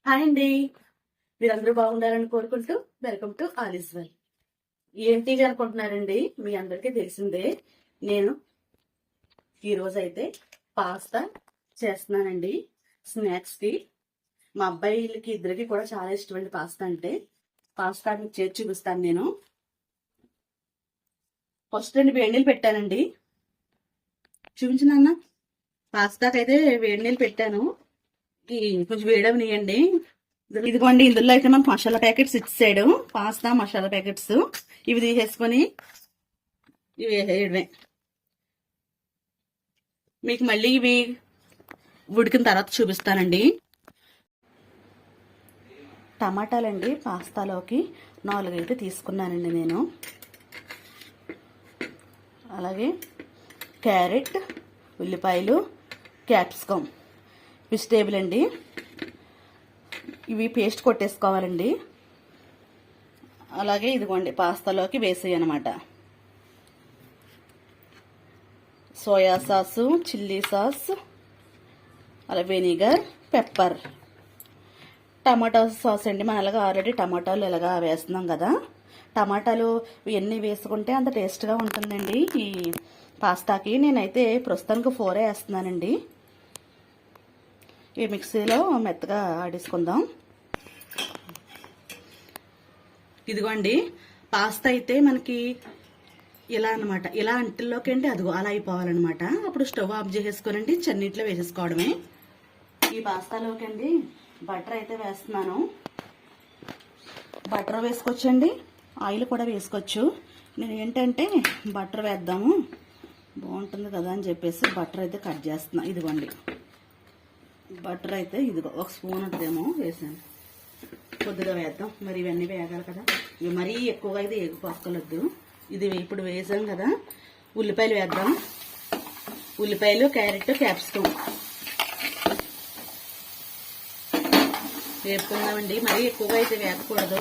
Hi అండి, మీరందరూ బాగుండాలని కోరుకుంటూ welcome to all is well. ఏంటి అనుకుంటున్నారండి? మీ అందరికీ తెలిసిందే. నేను ఈరోజు అయితే పాస్తా చేస్తున్నానండి స్నాక్స్ కి. మా అబ్బాయిలకి ఇద్దరికి కూడా చాలా ఇష్టమండి పాస్తా అంటే. పాస్తా మీకు చేసి చూపిస్తాను నేను. ఫస్ట్ 2 వేడి నీళ్ళు పెట్టానండి. చూపించిన పాస్తాకైతే వేడి నీళ్ళు పెట్టాను. కొంచెం వేడవనియండి. ఇదిగోండి, ఇందులో అయితే మనకు మసాలా ప్యాకెట్స్ ఇచ్చాడు. పాస్తా మసాలా ప్యాకెట్స్ ఇవి తీసేసుకొని ఇవి వేసేయడమే. మీకు మళ్ళీ ఇవి ఉడికిన తర్వాత చూపిస్తానండి. టమాటాలండి, పాస్తాలోకి 4 అయితే తీసుకున్నానండి నేను. అలాగే క్యారెట్, ఉల్లిపాయలు, క్యాప్సికమ్, వెజిటేబుల్ అండి. ఇవి పేస్ట్ కొట్టేసుకోవాలండి. అలాగే ఇదిగోండి పాస్తాలోకి వేసేయి అనమాట. సోయా సాసు, చిల్లీ సాస్, అలా వెనిగర్, పెప్పర్, టమాటా సాస్ అండి. మనం అలాగా ఆల్రెడీ టమాటాలు ఇలాగా వేస్తున్నాం కదా, టమాటాలు ఇవన్నీ వేసుకుంటే అంత టేస్ట్గా ఉంటుందండి ఈ పాస్తాకి. నేనైతే ప్రస్తుతానికి 4 వేస్తున్నానండి. ఈ మిక్సీలో మెత్తగా ఆడేసుకుందాం. ఇదిగోండి, పాస్తా అయితే మనకి ఇలా అనమాట. ఇలా అంటిల్లోకి అండి అదిగో అలా అయిపోవాలన్నమాట. అప్పుడు స్టవ్ ఆఫ్ చేసేసుకోనండి, చన్నీటిలో వేసేసుకోవడమే. ఈ పాస్తాలోకి అండి బటర్ అయితే వేస్తున్నాను. బటర్ వేసుకోవచ్చండి, ఆయిల్ కూడా వేసుకోవచ్చు. నేను ఏంటంటే బటర్ వేద్దాము బాగుంటుంది కదా అని చెప్పేసి బటర్ అయితే కట్ చేస్తున్నా. ఇదిగోండి బటర్ అయితే ఇదిగో 1 స్పూన్ ఉంటుందేమో వేసాను. కొద్దిగా వేద్దాం, మరి ఇవన్నీ వేగాలి కదా. ఇవి మరీ ఎక్కువగా అయితే ఎగిపోక్కలొద్దు. ఇది ఇప్పుడు వేసాం కదా. ఉల్లిపాయలు వేద్దాం. ఉల్లిపాయలు, క్యారెట్, క్యాప్సికమ్ వేపుకుందామండి. మరీ ఎక్కువగా అయితే వేగకూడదు.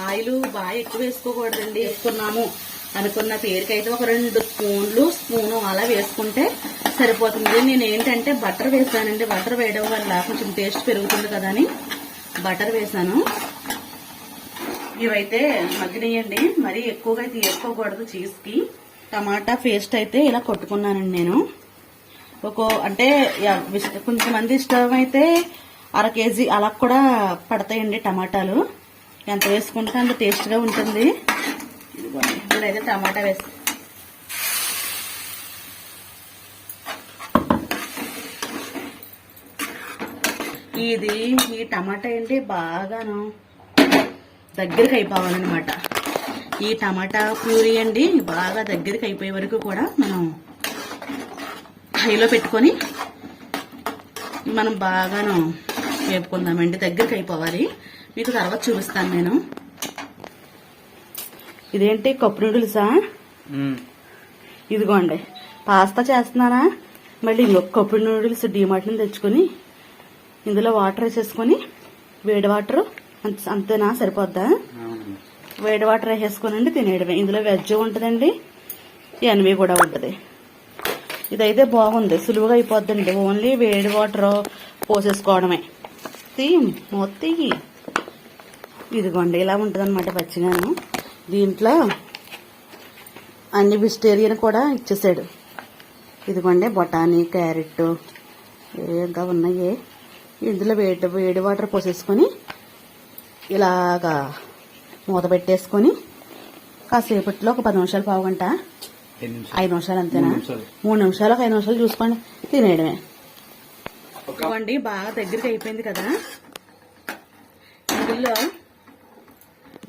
ఆయిల్ బాగా ఎక్కువ వేసుకోకూడదండి. వేసుకున్నాము అనుకున్న పేరుకైతే ఒక 2 స్పూను అలా వేసుకుంటే సరిపోతుంది. నేను ఏంటంటే బటర్ వేసానండి. బటర్ వేయడం వల్ల కొంచెం టేస్ట్ పెరుగుతుంది కదా అని బటర్ వేసాను. ఇవైతే మగ్గినాయండి, మరీ ఎక్కువగా అయితే వేసుకోకూడదు చీజ్కి. టమాటా పేస్ట్ అయితే ఇలా కొట్టుకున్నానండి నేను. అంటే కొంతమంది ఇష్టం అయితే 1/2 కేజీ అలా కూడా పడతాయండి టమాటాలు. ఎంత వేసుకుంటే అంత టేస్ట్గా ఉంటుంది. ఇప్పుడైతే టమాటా వేస్తాం. ఈ టమాటా ఏంటి బాగాను దగ్గరికి అయిపోవాలన్నమాట. ఈ టమాటా ప్యూరీ అండి బాగా దగ్గరికి అయిపోయే వరకు కూడా మనం హైలో పెట్టుకొని మనం బాగాను వేపుకుందామండి. దగ్గరికి అయిపోవాలి. మీకు తర్వాత చూపిస్తాను నేను. ఇదేంటి కప్పు నూడిల్సా? ఇదిగోండి పాస్తా చేస్తున్నానా, మళ్ళీ ఇంకొక కప్పు నూడిల్స్ డీమార్ట్ నుంచి తెచ్చుకొని ఇందులో వాటర్ వేసేసుకొని, వేడి వాటర్ అంతేనా సరిపోద్దా? వేడి వాటర్ వేసేసుకోనండి తినేయడమే. ఇందులో వెజ్ ఉంటుందండి, ఎన్వి కూడా ఉంటుంది. ఇదైతే బాగుంది, సులువుగా అయిపోద్దండి. ఓన్లీ వేడి వాటర్ పోసేసుకోవడమే. మొత్తం ఇదిగోండి ఇలా ఉంటుంది అనమాట పచ్చిగాను. దీంట్లో అన్ని వెజిటేరియన్ కూడా ఇచ్చేసాడు. ఇదిగోండి బొటానీ, క్యారెట్ ఇంకా ఉన్నాయి. ఇందులో వేడి వాటర్ పోసేసుకొని ఇలాగా మూత పెట్టేసుకొని కాసేపట్లో ఒక 10 నిమిషాలు, పావు గంట, 5 నిమిషాలు అంతేనా? 3 నిమిషాలు, 5 నిమిషాలు చూసుకోండి తినేయడమే. ఇవ్వండి బాగా దగ్గరికి అయిపోయింది కదా. ఇందులో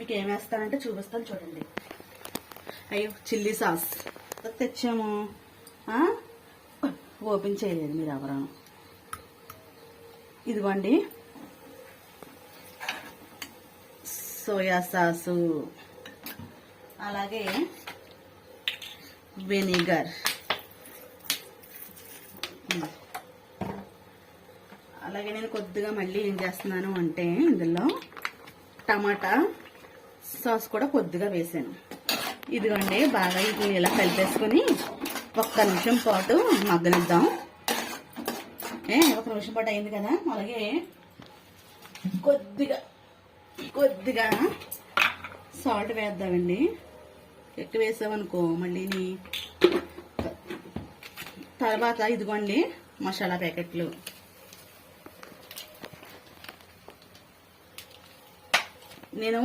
మీకు ఏం వేస్తానంటే చూపిస్తాను చూడండి. అయ్యో చిల్లీ సాస్ తెచ్చాము, ఓపెన్ చేయలేదు మీరు ఎవరు. ఇదిగోండి సోయా సాసు, అలాగే వెనిగర్, అలాగే నేను కొద్దిగా మళ్ళీ ఏం చేస్తున్నాను అంటే ఇందులో టమాటా సాస్ కూడా కొద్దిగా వేసాను. ఇదిగోండి బాగా ఇది ఇలా కలిపేసుకొని ఒక్క నిమిషం పాటు మగ్గనిద్దాం. ఒక నిమిషం పాటు అయింది కదా. అలాగే కొద్దిగా సాల్ట్ వేద్దామండి. ఎక్కువ వేసామనుకో మళ్ళీ. తర్వాత ఇదిగోండి మసాలా ప్యాకెట్లు. నేను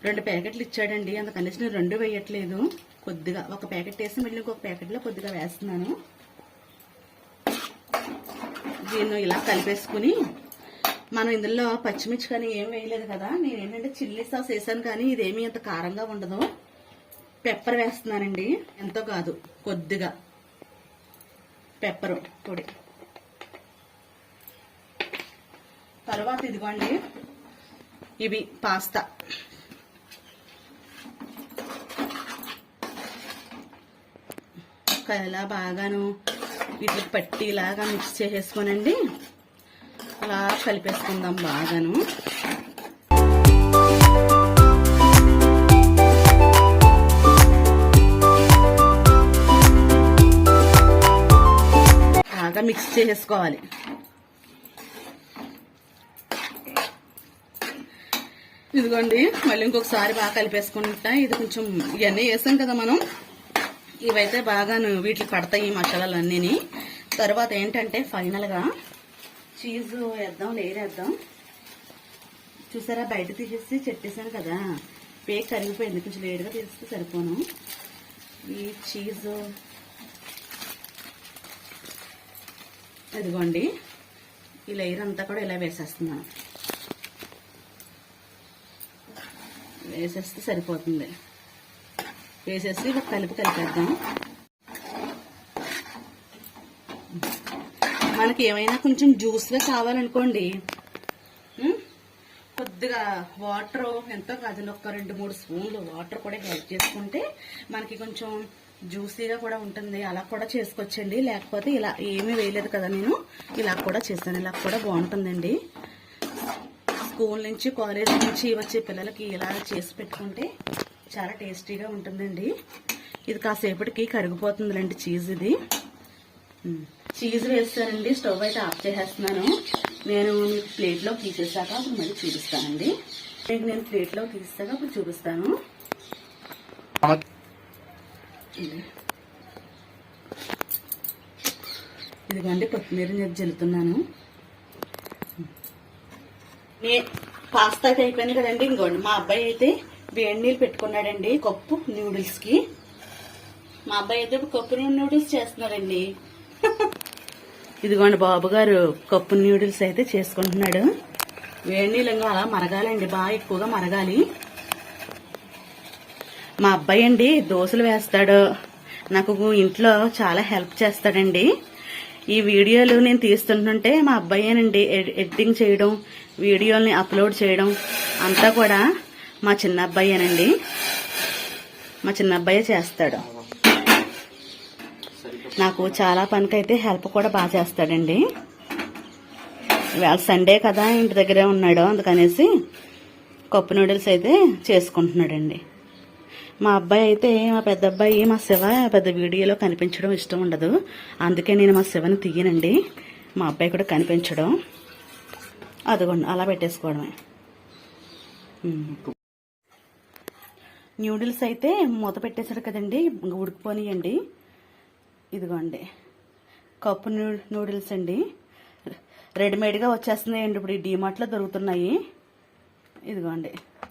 2 ప్యాకెట్లు ఇచ్చాడండి, అందుకనేసి నేను 2 వేయట్లేదు. కొద్దిగా ఒక ప్యాకెట్ వేసి మళ్ళీ ఇంకొక ప్యాకెట్లో కొద్దిగా వేస్తున్నాను. దీన్ని ఇలా కలిపేసుకుని మనం ఇందులో పచ్చిమిర్చి కానీ ఏం వేయలేదు కదా. నేను ఏంటంటే చిల్లీ సాస్ వేసాను కానీ ఇదేమీ అంత కారంగా ఉండదు. పెప్పర్ వేస్తున్నానండి, ఎంతో కాదు కొద్దిగా పెప్పర్ పొడి. తర్వాత ఇదిగోండి ఇవి పాస్తా. ఇలా బాగాను వీటికి పట్టి ఇలాగా మిక్స్ చేసేసుకోనండి. అలా కలిపేసుకుందాం బాగాను. బాగా మిక్స్ చేసేసుకోవాలి. ఇదిగోండి మళ్ళీ ఇంకొకసారి బాగా కలిపేసుకుంటా. ఇది కొంచెం ఇవన్నీ వేసాం కదా మనం, ఇవైతే బాగా వీటికి పడతాయి ఈ మసాలాలన్నీ. తర్వాత ఏంటంటే ఫైనల్ గా చీజ్ వేద్దాం, లేయర్ వేద్దాం. చూసారా బయట తీసేసి చెట్టేసాను కదా, పేక్ కరిగిపోయింది. కొంచెం లేయర్గా తీస్తే సరిపోను. ఈ చీజ్ ఇదిగోండి ఈ లేయర్ అంతా కూడా ఇలా వేసేస్తున్నాను. వేసేస్తే సరిపోతుంది. వేసేసి ఇలా కలిపేద్దాం. మనకి ఏమైనా కొంచెం జ్యూస్గా కావాలనుకోండి, కొద్దిగా వాటర్ ఎంతో కాదు, ఒక 2-3 స్పూన్లు వాటర్ కూడా యాడ్ చేసుకుంటే మనకి కొంచెం జ్యూసీగా కూడా ఉంటుంది. అలా కూడా చేసుకోవచ్చండి. లేకపోతే ఇలా ఏమీ వేయలేదు కదా నేను, ఇలా కూడా చేశాను. ఇలా కూడా బాగుంటుందండి. స్కూల్ నుంచి కాలేజ్ నుంచి వచ్చే పిల్లలకి ఇలా చేసి పెట్టుకుంటే చాలా టేస్టీగా ఉంటుందండి. ఇది కాసేపటికి కరిగిపోతుందిలేండి చీజ్. ఇది చీజ్ వేస్తానండి. స్టవ్ అయితే ఆఫ్ చేసేస్తున్నాను. నేను మీకు ప్లేట్లో తీసేసాక అప్పుడు మళ్ళీ చూపిస్తానండి. నేను ప్లేట్లో తీసాక అప్పుడు చూపిస్తాను. ఇదిగోండి కొత్తిమీర నేను జల్లుతున్నాను. పాస్తా అయితే అయిపోయింది కదండి. ఇంకోండి మా అబ్బాయి అయితే వేడి నీళ్ళు పెట్టుకున్నాడండి కప్పు నూడిల్స్ కి. మా అబ్బాయి అయితే కప్పు నూడిల్స్ చేస్తున్నాడండి. ఇదిగోండి బాబు గారు కప్పు నూడిల్స్ అయితే చేసుకుంటున్నాడు. వేడి నీళ్ళు ఇంకా అలా మరగాలండి, బాగా ఎక్కువగా మరగాలి. మా అబ్బాయి అండి దోశలు వేస్తాడు, నాకు ఇంట్లో చాలా హెల్ప్ చేస్తాడండి. ఈ వీడియోలు నేను తీస్తుంటుంటే మా అబ్బాయేనండి ఎడిటింగ్ చేయడం, వీడియోల్ని అప్లోడ్ చేయడం అంతా కూడా మా చిన్న అబ్బాయేనండి. మా చిన్న అబ్బాయే చేస్తాడు. నాకు చాలా పనికైతే హెల్ప్ కూడా బాగా చేస్తాడండి. ఇవాళ సండే కదా ఇంటి దగ్గరే ఉన్నాడు, అందుకనేసి కప్పు నూడిల్స్ అయితే చేసుకుంటున్నాడండి. మా అబ్బాయి అయితే మా పెద్ద అబ్బాయి మా శివ పెద్ద వీడియోలో కనిపించడం ఇష్టం ఉండదు, అందుకే నేను మా శివని తీయనండి. మా అబ్బాయి కూడా కనిపించడం. అదిగోండి అలా పెట్టేసుకోవడమే. న్యూడిల్స్ అయితే మూత పెట్టేశాడు కదండి, ఉడికిపోనియండి. ఇదిగోండి కప్పు నూడిల్స్ అండి, రెడీమేడ్గా వచ్చేస్తున్నాయండి. ఇప్పుడు ఈ డీమార్ట్లో దొరుకుతున్నాయి. ఇదిగోండి